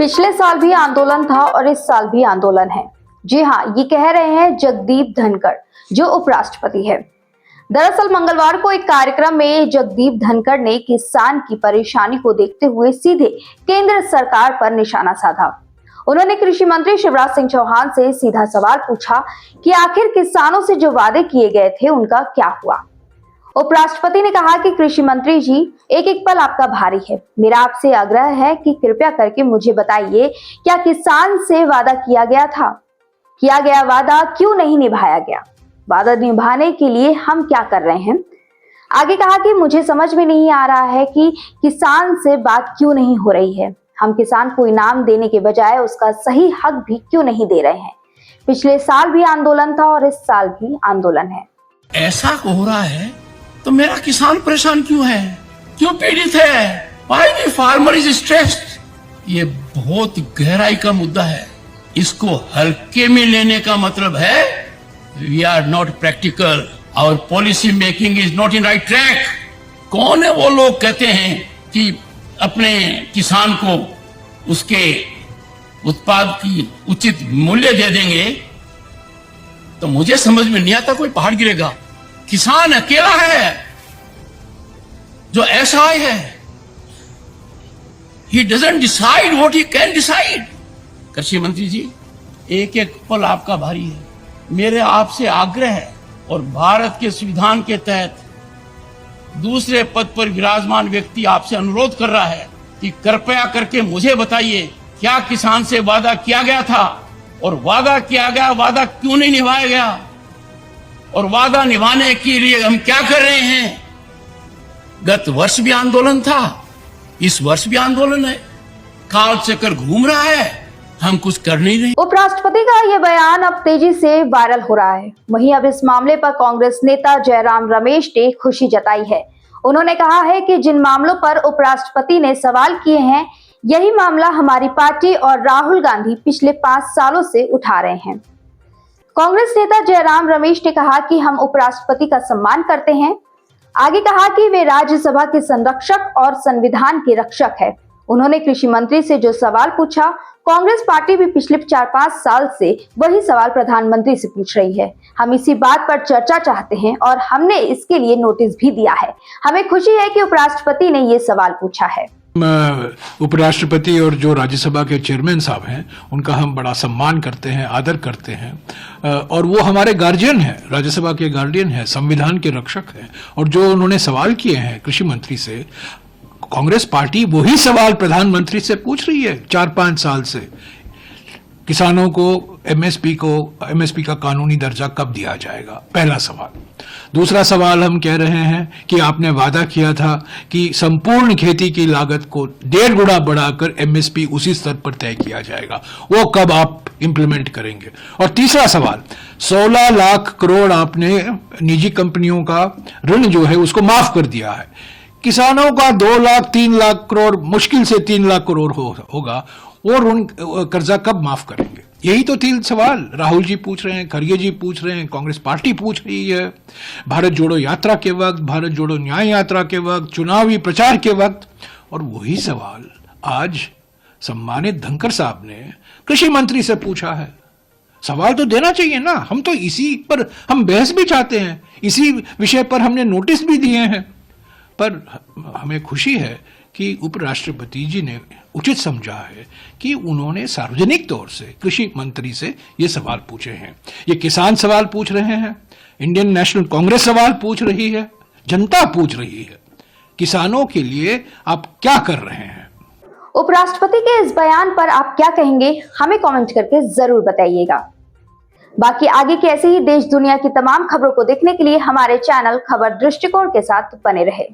पिछले साल भी आंदोलन था और इस साल भी आंदोलन है। जी हाँ, ये कह रहे हैं जगदीप धनखड़, जो उपराष्ट्रपति है। दरअसल मंगलवार को एक कार्यक्रम में जगदीप धनखड़ ने किसान की परेशानी को देखते हुए सीधे केंद्र सरकार पर निशाना साधा। उन्होंने कृषि मंत्री शिवराज सिंह चौहान से सीधा सवाल पूछा कि आखिर किसानों से जो वादे किए गए थे उनका क्या हुआ। उपराष्ट्रपति ने कहा कि कृषि मंत्री जी, एक एक पल आपका भारी है। मेरा आपसे आग्रह है कि कृपया करके मुझे बताइए, क्या किसान से वादा किया गया था? किया गया वादा क्यों नहीं निभाया गया? वादा निभाने के लिए हम क्या कर रहे हैं? आगे कहा कि मुझे समझ में नहीं आ रहा है कि किसान से बात क्यों नहीं हो रही है। हम किसान को इनाम देने के बजाय उसका सही हक भी क्यों नहीं दे रहे हैं? पिछले साल भी आंदोलन था और इस साल भी आंदोलन है। ऐसा हो रहा है तो मेरा किसान परेशान क्यों है, क्यों पीड़ित है? Why the farmer is stressed? ये बहुत गहराई का मुद्दा है। इसको हल्के में लेने का मतलब है we are not practical, our policy making is not in right track. कौन है वो लोग कहते हैं कि अपने किसान को उसके उत्पाद की उचित मूल्य दे देंगे? तो मुझे समझ में नहीं आता कोई पहाड़ गिरेगा। किसान अकेला है जो असहाय है। He doesn't decide what he can decide। कृषि मंत्री जी, एक एक पल आपका भारी है। मेरे आपसे आग्रह है और भारत के संविधान के तहत दूसरे पद पर विराजमान व्यक्ति आपसे अनुरोध कर रहा है कि कृपया करके मुझे बताइए, क्या किसान से वादा किया गया था? और वादा किया गया, वादा क्यों नहीं निभाया गया? और वादा निभाने के लिए हम क्या कर रहे हैं? गत वर्ष भी आंदोलन था, इस वर्ष भी आंदोलन है। काल चक्कर घूम रहा है, हम कुछ कर नहीं रहे। उपराष्ट्रपति का यह बयान अब तेजी से वायरल हो रहा है। वहीं अब इस मामले पर कांग्रेस नेता जयराम रमेश ने खुशी जताई है। उन्होंने कहा है कि जिन मामलों पर उपराष्ट्रपति ने सवाल किए हैं, यही मामला हमारी पार्टी और राहुल गांधी पिछले 5 सालों से उठा रहे हैं। कांग्रेस नेता जयराम रमेश ने कहा कि हम उपराष्ट्रपति का सम्मान करते हैं। आगे कहा कि वे राज्यसभा के संरक्षक और संविधान के रक्षक है। उन्होंने कृषि मंत्री से जो सवाल पूछा, कांग्रेस पार्टी भी पिछले 4-5 साल से वही सवाल प्रधानमंत्री से पूछ रही है। हम इसी बात पर चर्चा चाहते हैं और हमने इसके लिए नोटिस भी दिया है। हमें खुशी है कि उपराष्ट्रपति ने ये सवाल पूछा है। उपराष्ट्रपति और जो राज्यसभा के चेयरमैन साहब हैं, उनका हम बड़ा सम्मान करते हैं, आदर करते हैं और वो हमारे गार्जियन हैं, राज्यसभा के गार्जियन हैं, संविधान के रक्षक हैं। और जो उन्होंने सवाल किए हैं कृषि मंत्री से, कांग्रेस पार्टी वही सवाल प्रधानमंत्री से पूछ रही है 4-5 साल से। किसानों को एमएसपी का कानूनी दर्जा कब दिया जाएगा? पहला सवाल। दूसरा सवाल हम कह रहे हैं कि आपने वादा किया था कि संपूर्ण खेती की लागत को 1.5 गुना बढ़ाकर एमएसपी उसी स्तर पर तय किया जाएगा, वो कब आप इंप्लीमेंट करेंगे? और तीसरा सवाल, 16 लाख करोड़ आपने निजी कंपनियों का ऋण जो है उसको माफ कर दिया है। किसानों का 2 लाख 3 लाख करोड़, मुश्किल से 3 लाख करोड़ होगा, वो ऋण कर्जा कब माफ करेंगे? यही तो 3 सवाल राहुल जी पूछ रहे हैं, खड़गे जी पूछ रहे हैं, कांग्रेस पार्टी पूछ रही है। भारत जोड़ो यात्रा के वक्त, भारत जोड़ो न्याय यात्रा के वक्त, चुनावी प्रचार के वक्त। और वही सवाल आज सम्मानित धनखड़ साहब ने कृषि मंत्री से पूछा है। सवाल तो देना चाहिए ना। हम तो इसी पर हम बहस भी चाहते हैं, इसी विषय पर हमने नोटिस भी दिए हैं। पर हमें खुशी है कि उपराष्ट्रपति जी ने उचित समझा है कि उन्होंने सार्वजनिक तौर से कृषि मंत्री से ये सवाल पूछे हैं। ये किसान सवाल पूछ रहे हैं, इंडियन नेशनल कांग्रेस सवाल पूछ रही है, जनता पूछ रही है, किसानों के लिए आप क्या कर रहे हैं? उपराष्ट्रपति के इस बयान पर आप क्या कहेंगे? हमें कमेंट करके जरूर बताइएगा। बाकी आगे की ऐसे ही देश दुनिया की तमाम खबरों को देखने के लिए हमारे चैनल खबर दृष्टिकोण के साथ बने रहे।